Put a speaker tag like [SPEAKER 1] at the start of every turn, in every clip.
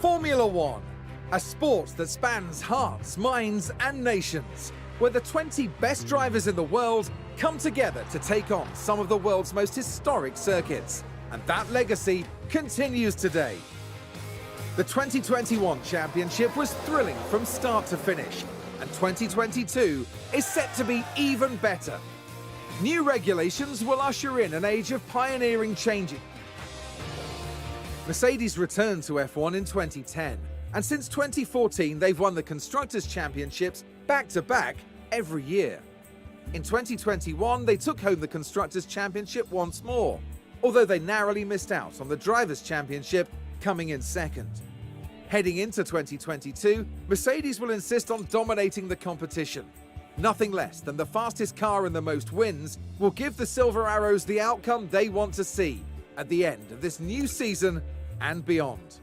[SPEAKER 1] Formula One, a sport that spans hearts, minds and nations, where the 20 best drivers in the world come together to take on some of the world's most historic circuits. And that legacy continues today. The 2021 championship was thrilling from start to finish, and 2022 is set to be even better. New regulations will usher in an age of pioneering changes. Mercedes returned to F1 in 2010, and since 2014 they've won the Constructors' Championships back-to-back every year. In 2021 they took home the Constructors' Championship once more, although they narrowly missed out on the Drivers' Championship, coming in second. Heading into 2022, Mercedes will insist on dominating the competition. Nothing less than the fastest car and the most wins will give the Silver Arrows the outcome they want to see at the end of this new season and beyond.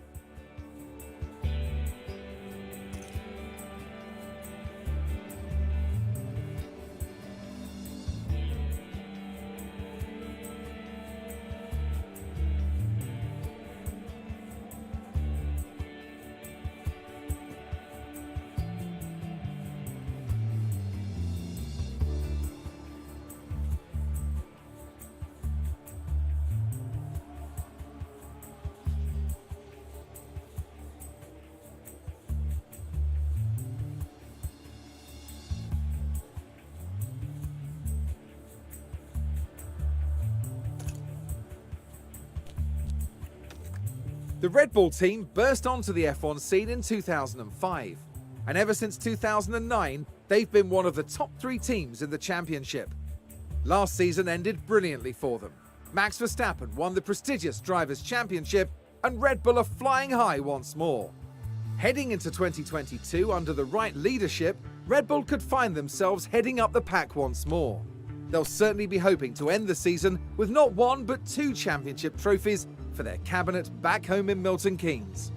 [SPEAKER 1] The Red Bull team burst onto the F1 scene in 2005, and ever since 2009, they've been one of the top 3 teams in the championship. Last season ended brilliantly for them. Max Verstappen won the prestigious Drivers' Championship, and Red Bull are flying high once more. Heading into 2022 under the right leadership, Red Bull could find themselves heading up the pack once more. They'll certainly be hoping to end the season with not 1 but 2 championship trophies for their cabinet back home in Milton Keynes.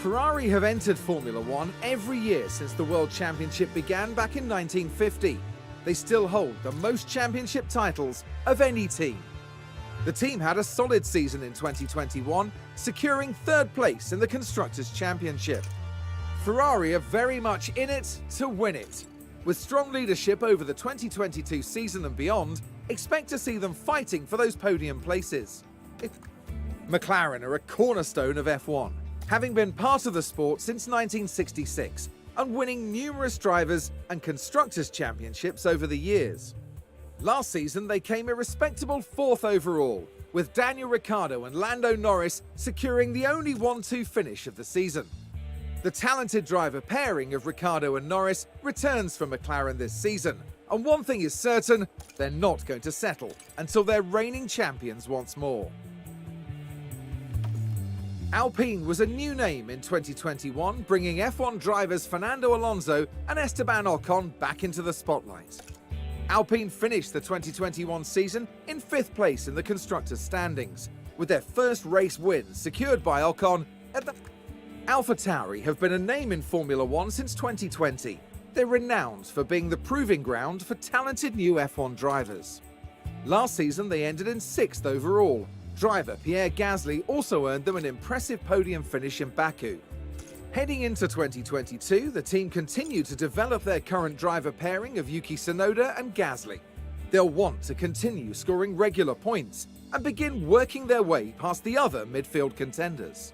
[SPEAKER 1] Ferrari have entered Formula One every year since the World Championship began back in 1950. They still hold the most championship titles of any team. The team had a solid season in 2021, securing 3rd place in the Constructors' Championship. Ferrari are very much in it to win it. With strong leadership over the 2022 season and beyond, expect to see them fighting for those podium places. McLaren are a cornerstone of F1. Having been part of the sport since 1966 and winning numerous drivers and constructors' championships over the years. Last season they came a respectable 4th overall, with Daniel Ricciardo and Lando Norris securing the only 1-2 finish of the season. The talented driver pairing of Ricciardo and Norris returns from McLaren this season, and one thing is certain, they're not going to settle until they're reigning champions once more. Alpine was a new name in 2021, bringing F1 drivers Fernando Alonso and Esteban Ocon back into the spotlight. Alpine finished the 2021 season in 5th place in the constructors' standings, with their first race win secured by Ocon at the... AlphaTauri have been a name in Formula One since 2020. They're renowned for being the proving ground for talented new F1 drivers. Last season they ended in 6th overall. Driver Pierre Gasly also earned them an impressive podium finish in Baku. Heading into 2022, the team continued to develop their current driver pairing of Yuki Tsunoda and Gasly. They'll want to continue scoring regular points and begin working their way past the other midfield contenders.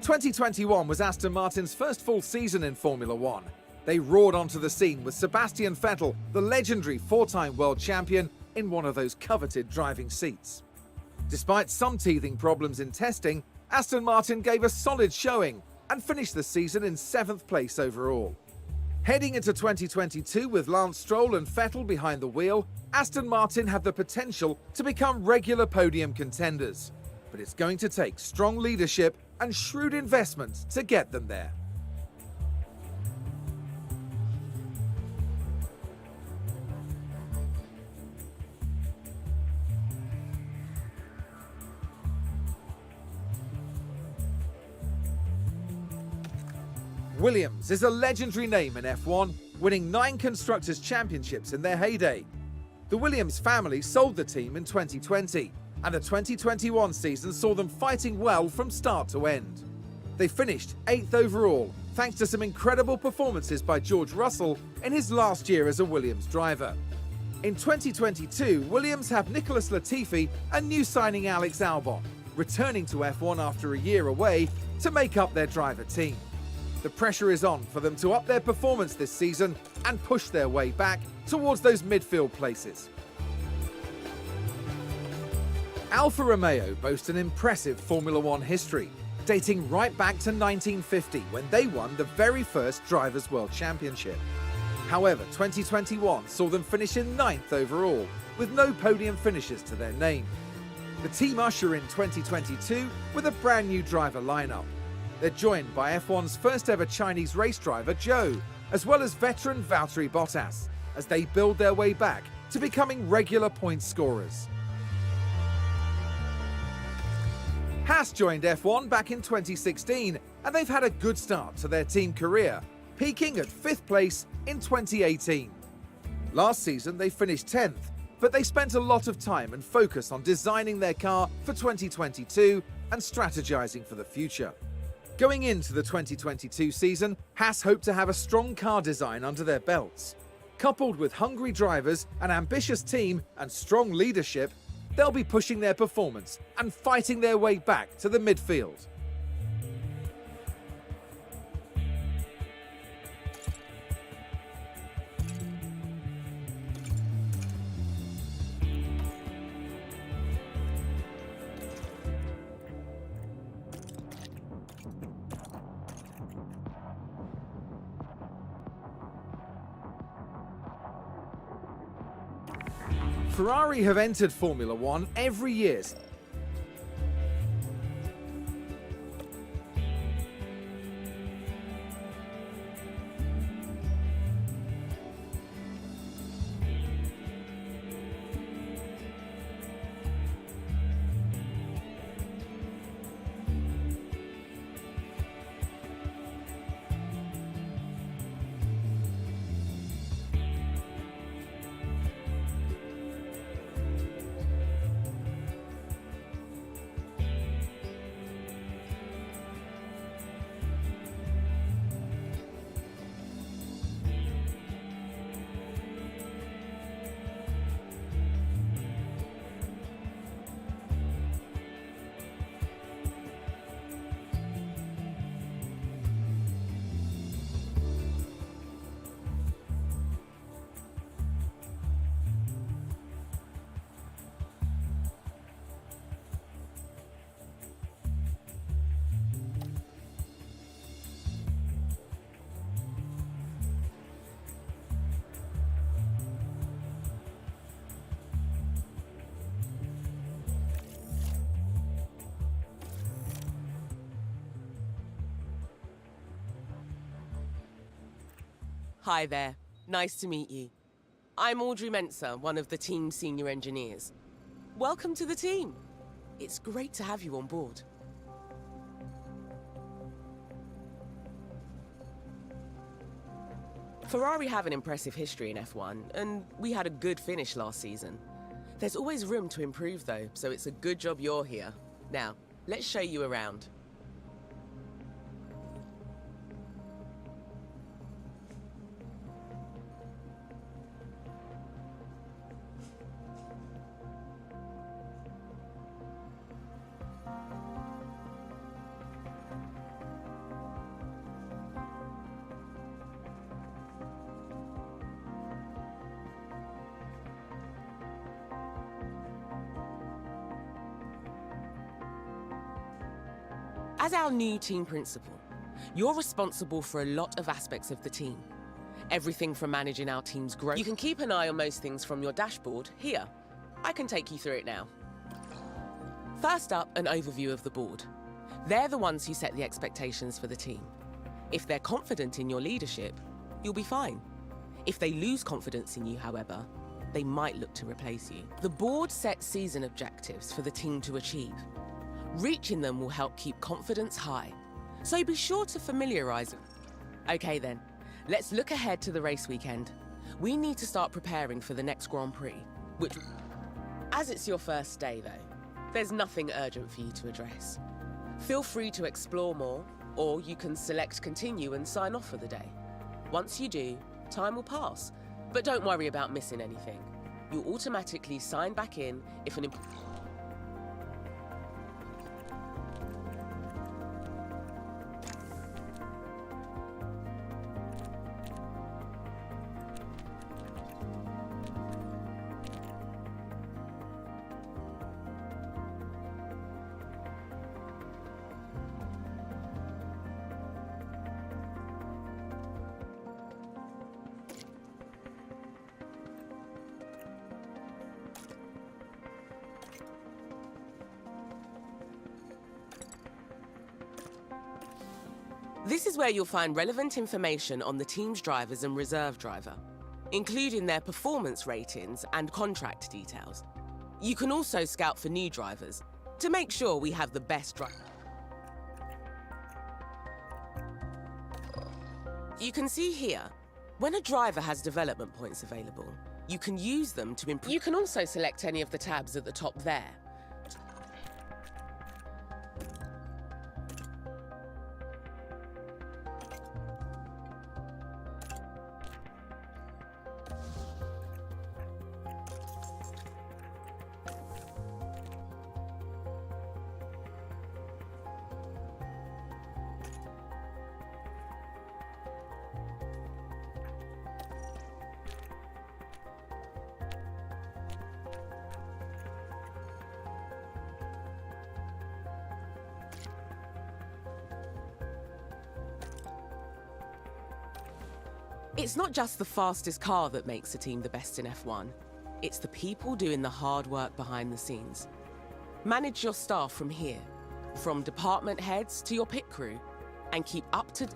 [SPEAKER 1] 2021 was Aston Martin's first full season in Formula One. They roared onto the scene with Sebastian Vettel, the legendary 4-time world champion, in one of those coveted driving seats. Despite some teething problems in testing, Aston Martin gave a solid showing and finished the season in 7th place overall. Heading into 2022 with Lance Stroll and Vettel behind the wheel, Aston Martin have the potential to become regular podium contenders. But it's going to take strong leadership and shrewd investment to get them there. Williams is a legendary name in F1, winning 9 Constructors' Championships in their heyday. The Williams family sold the team in 2020, and the 2021 season saw them fighting well from start to end. They finished 8th overall, thanks to some incredible performances by George Russell in his last year as a Williams driver. In 2022, Williams have Nicholas Latifi and new signing Alex Albon, returning to F1 after a year away to make up their driver team. The pressure is on for them to up their performance this season and push their way back towards those midfield places. Alfa Romeo boast an impressive Formula One history, dating right back to 1950 when they won the very first Drivers' World Championship. However, 2021 saw them finish in 9th overall, with no podium finishes to their name. The team usher in 2022 with a brand new driver lineup. They're joined by F1's first ever Chinese race driver, Zhou, as well as veteran Valtteri Bottas, as they build their way back to becoming regular point scorers. Haas joined F1 back in 2016, and they've had a good start to their team career, peaking at 5th place in 2018. Last season they finished 10th, but they spent a lot of time and focus on designing their car for 2022 and strategizing for the future. Going into the 2022 season, Haas hope to have a strong car design under their belts. Coupled with hungry drivers, an ambitious team, and strong leadership, they'll be pushing their performance and fighting their way back to the midfield. Ferrari have entered Formula One every year.
[SPEAKER 2] Hi there, nice to meet you. I'm Audrey Mensah, one of the team's senior engineers. Welcome to the team. It's great to have you on board. Ferrari have an impressive history in F1, and we had a good finish last season. There's always room to improve though, so it's a good job you're here. Now, let's show you around. As our new team principal, you're responsible for a lot of aspects of the team. Everything from managing our team's growth. You can keep an eye on most things from your dashboard here. I can take you through it now. First up, an overview of the board. They're the ones who set the expectations for the team. If they're confident in your leadership, you'll be fine. If they lose confidence in you, however, they might look to replace you. The board sets season objectives for the team to achieve. Reaching them will help keep confidence high, so be sure to familiarize them. Okay then, let's look ahead to the race weekend. We need to start preparing for the next Grand Prix, which... As it's your first day though, there's nothing urgent for you to address. Feel free to explore more, or you can select continue and sign off for the day. Once you do, time will pass, but don't worry about missing anything. You'll automatically sign back in if an This is where you'll find relevant information on the team's drivers and reserve driver, including their performance ratings and contract details. You can also scout for new drivers to make sure we have the best driver. You can see here, when a driver has development points available, you can use them to improve. You can also select any of the tabs at the top there. It's not just the fastest car that makes a team the best in F1. It's the people doing the hard work behind the scenes. Manage your staff from here, from department heads to your pit crew, and keep up to...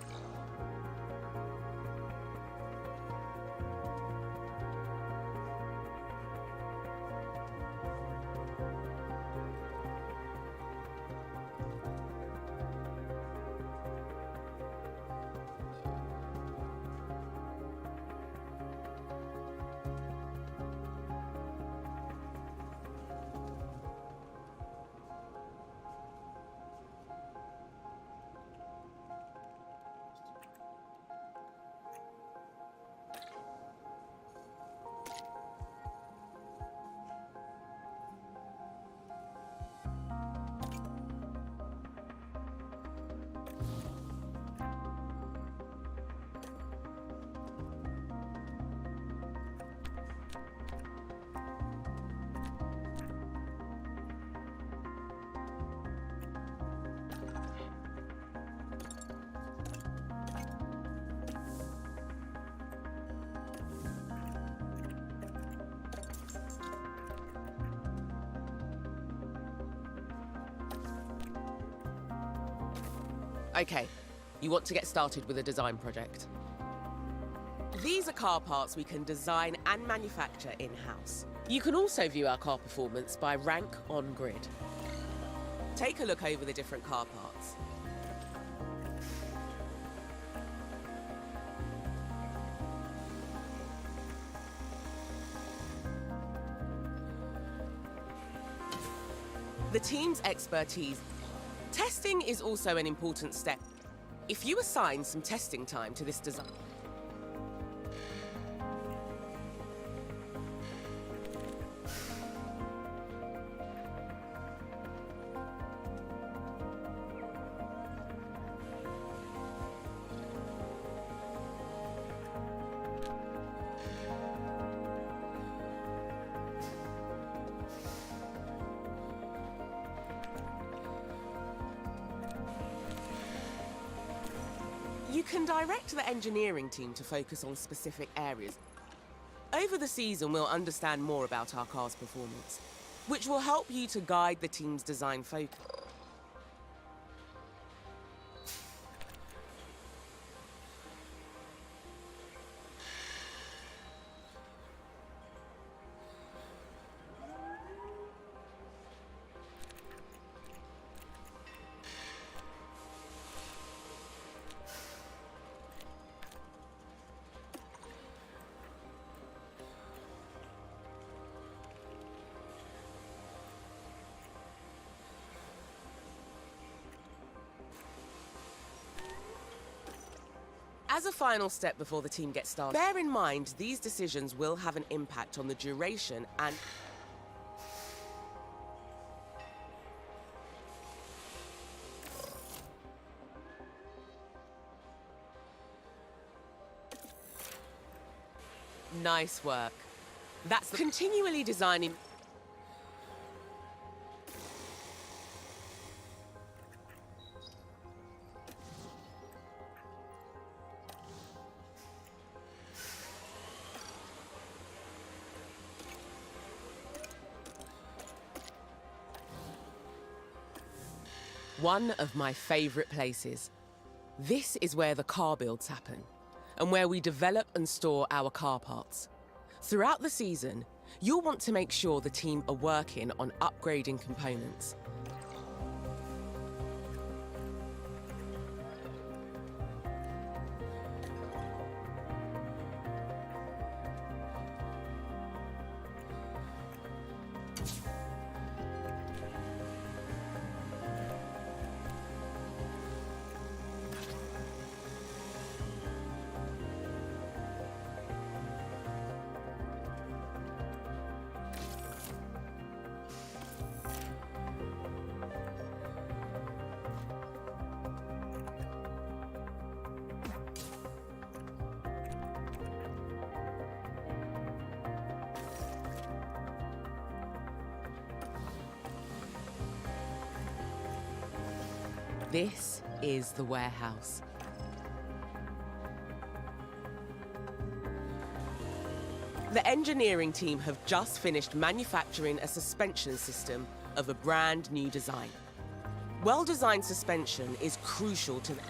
[SPEAKER 2] Okay, you want to get started with a design project. These are car parts we can design and manufacture in-house. You can also view our car performance by rank on grid. Take a look over the different car parts. The team's expertise. Testing is also an important step. If you assign some testing time to this design, you can direct the engineering team to focus on specific areas. Over the season, we'll understand more about our car's performance, which will help you to guide the team's design focus. As a final step before the team gets started, bear in mind these decisions will have an impact on the duration and... Nice work. That's continually designing... One of my favourite places. This is where the car builds happen, and where we develop and store our car parts. Throughout the season, you'll want to make sure the team are working on upgrading components. This is the warehouse. The engineering team have just finished manufacturing a suspension system of a brand new design. Well-designed suspension is crucial to them.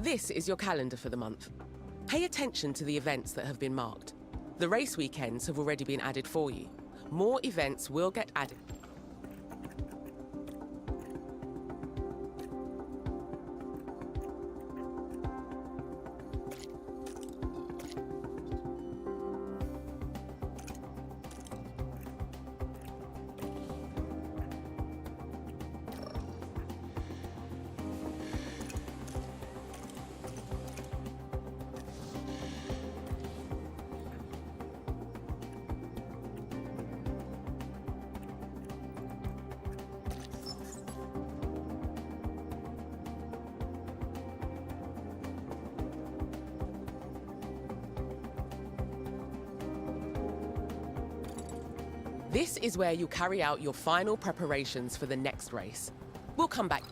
[SPEAKER 2] This is your calendar for the month. Pay attention to the events that have been marked. The race weekends have already been added for you. More events will get added. This is where you'll carry out your final preparations for the next race. We'll come back.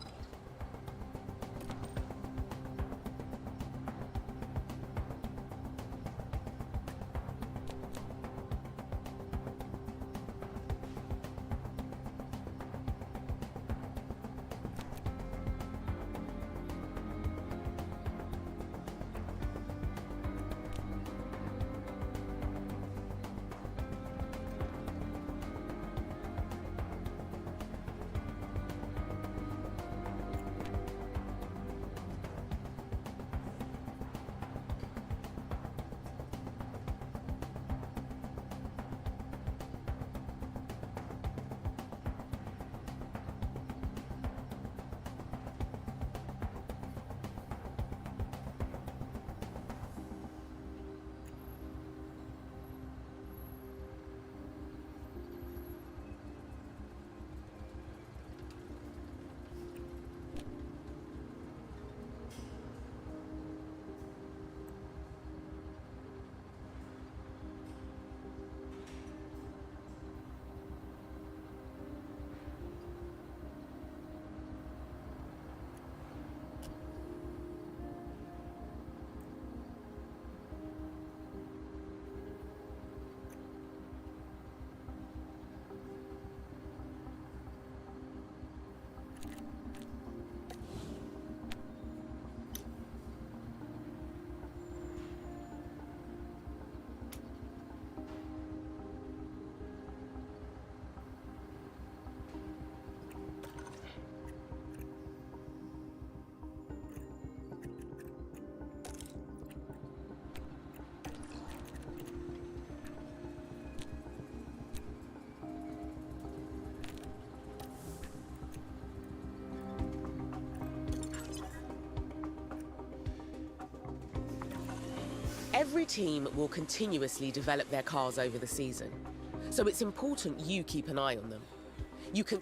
[SPEAKER 2] Every team will continuously develop their cars over the season, so it's important you keep an eye on them. You can...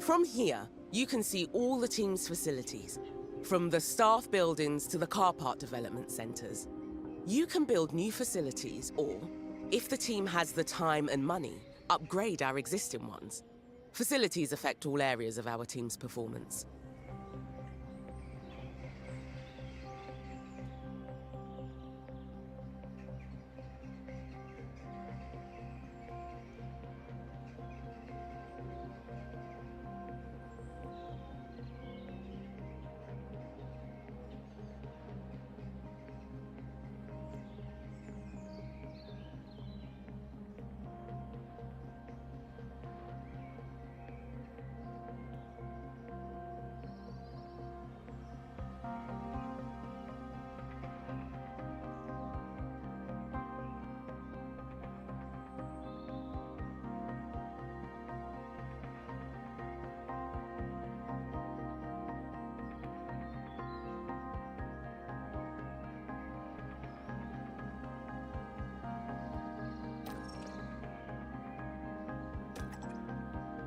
[SPEAKER 2] From here, you can see all the team's facilities, from the staff buildings to the car park development centres. You can build new facilities or, if the team has the time and money, upgrade our existing ones. Facilities affect all areas of our team's performance.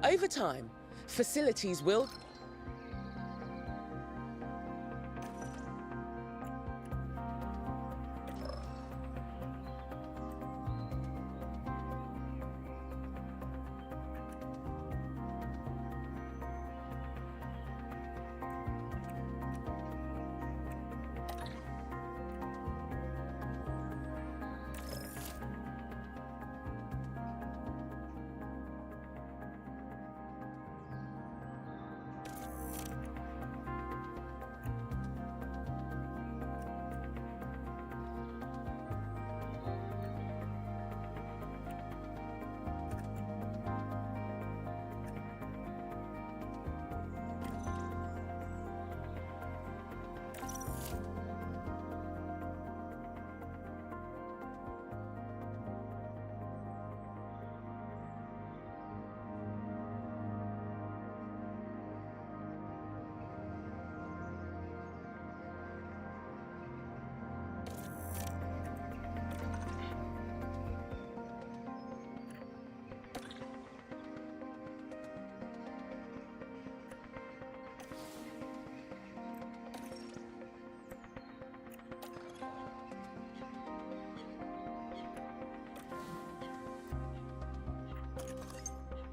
[SPEAKER 2] Over time, facilities will...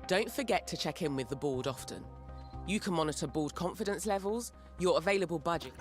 [SPEAKER 2] Don't forget to check in with the board often. You can monitor board confidence levels, your available budget.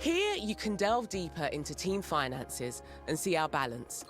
[SPEAKER 2] Here, you can delve deeper into team finances and see our balance.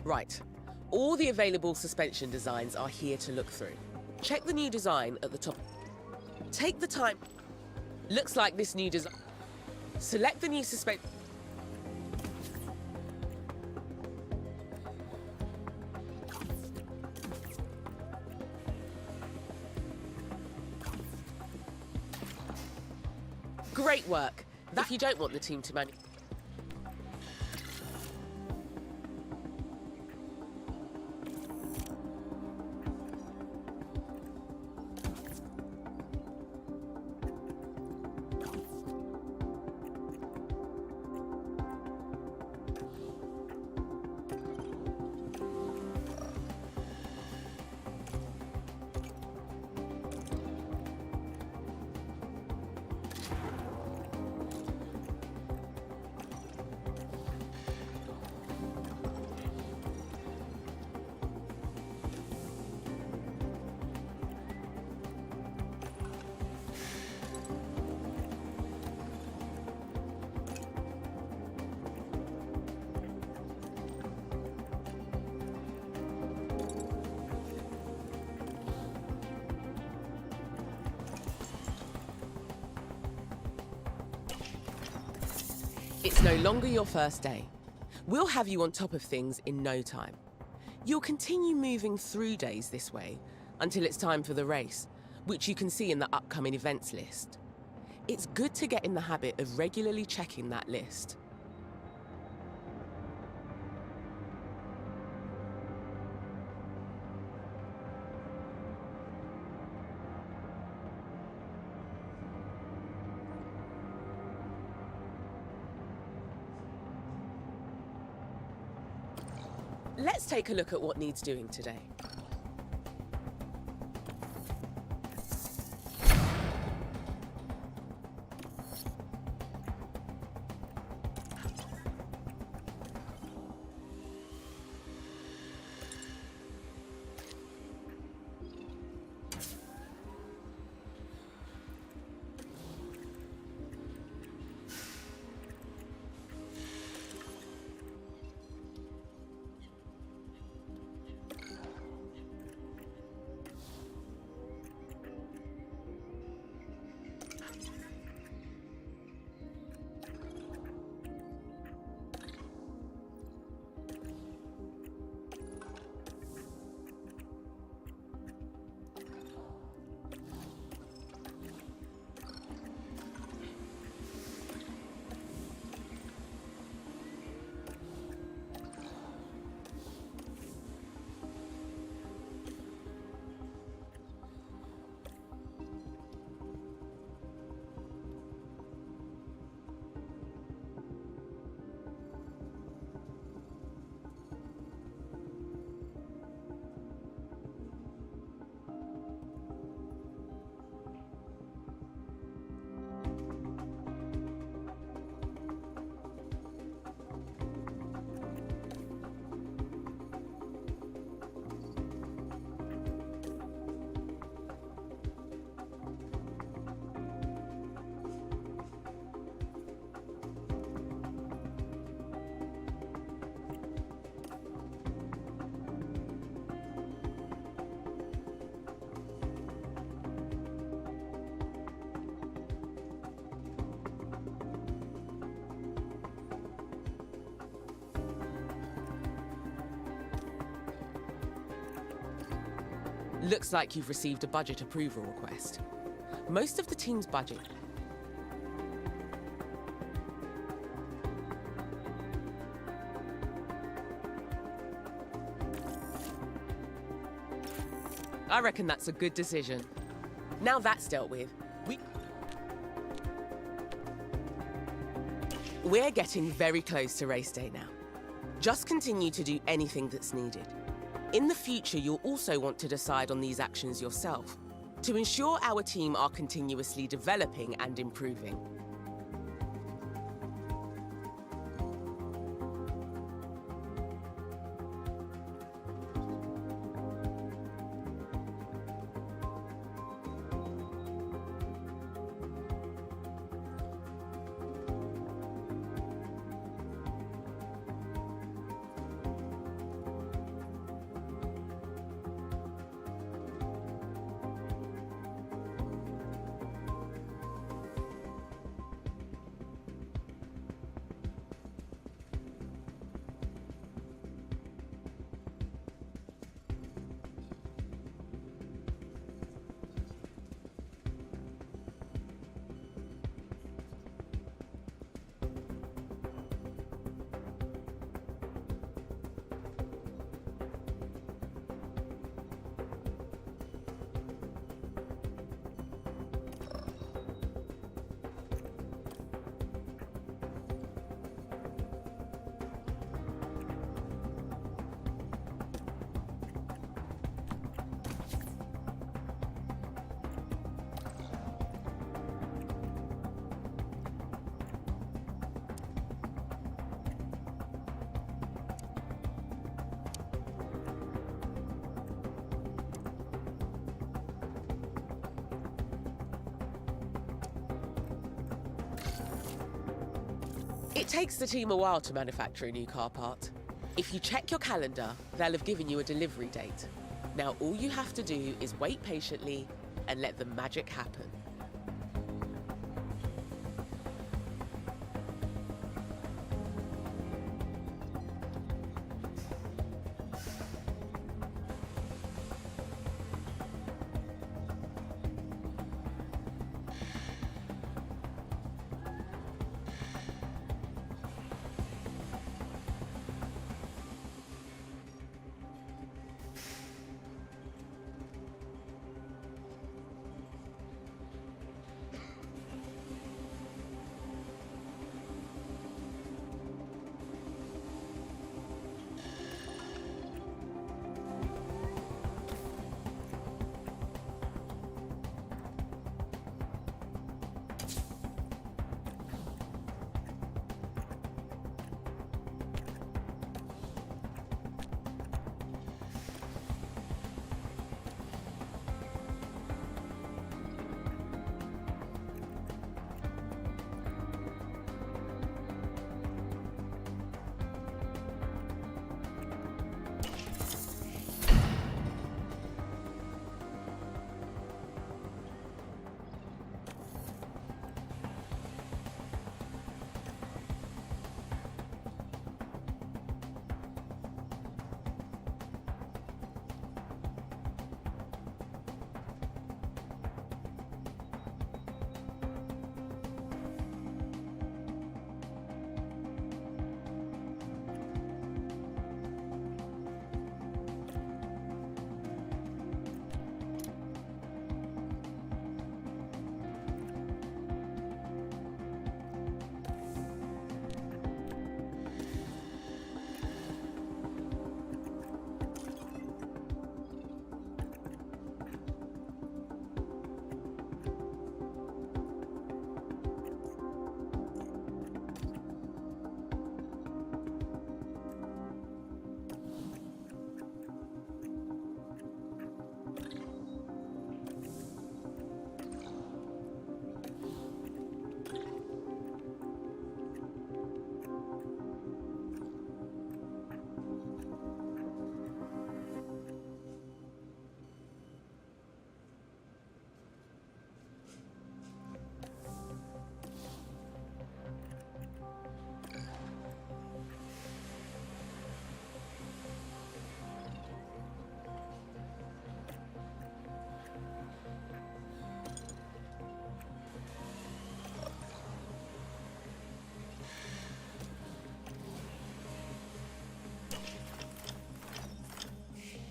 [SPEAKER 2] Right. All the available suspension designs are here to look through. Check the new design at the top. Take the time. Looks like this new design. Select the new suspension. Great work. If you don't want the team to manage. It's no longer your first day. We'll have you on top of things in no time. You'll continue moving through days this way until it's time for the race, which you can see in the upcoming events list. It's good to get in the habit of regularly checking that list. Let's take a look at what needs doing today. Looks like you've received a budget approval request. Most of the team's budget. I reckon that's a good decision. Now that's dealt with, we're getting very close to race day now. Just continue to do anything that's needed. In the future, you'll also want to decide on these actions yourself to ensure our team are continuously developing and improving. It takes the team a while to manufacture a new car part. If you check your calendar, they'll have given you a delivery date. Now all you have to do is wait patiently and let the magic happen.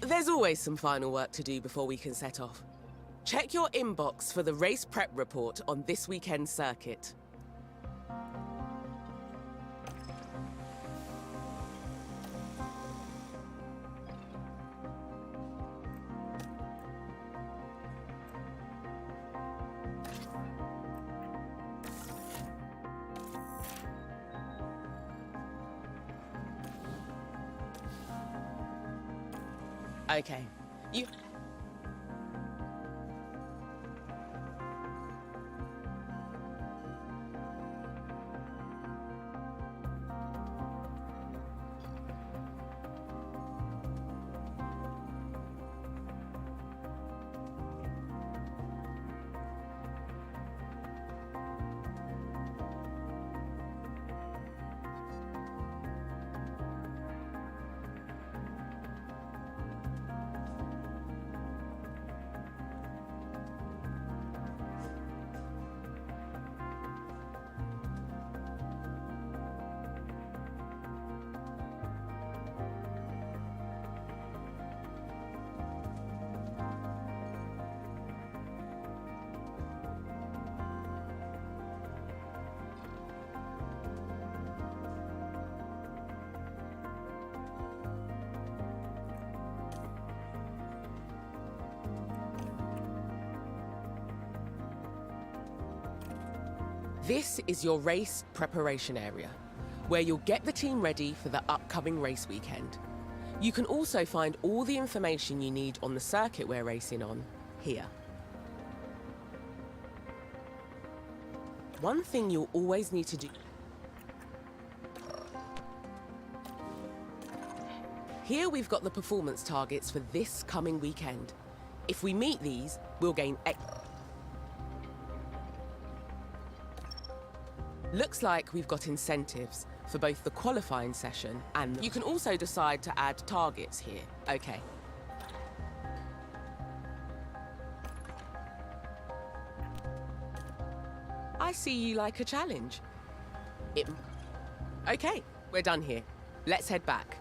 [SPEAKER 2] There's always some final work to do before we can set off. Check your inbox for the race prep report on this weekend's circuit. Okay, you... This is your race preparation area, where you'll get the team ready for the upcoming race weekend. You can also find all the information you need on the circuit we're racing on here. One thing you'll always need to do... Here we've got the performance targets for this coming weekend. If we meet these, we'll gain Looks like we've got incentives for both the qualifying session and you can also decide to add targets here. Okay. I see you like a challenge. Okay, we're done here. Let's head back.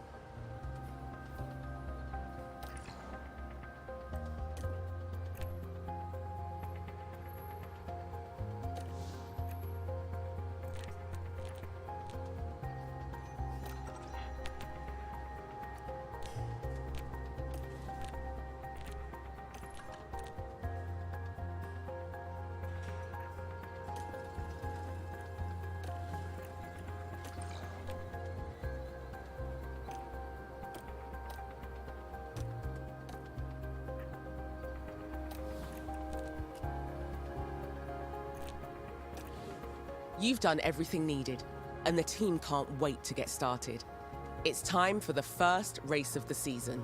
[SPEAKER 2] You've done everything needed, and the team can't wait to get started. It's time for the first race of the season.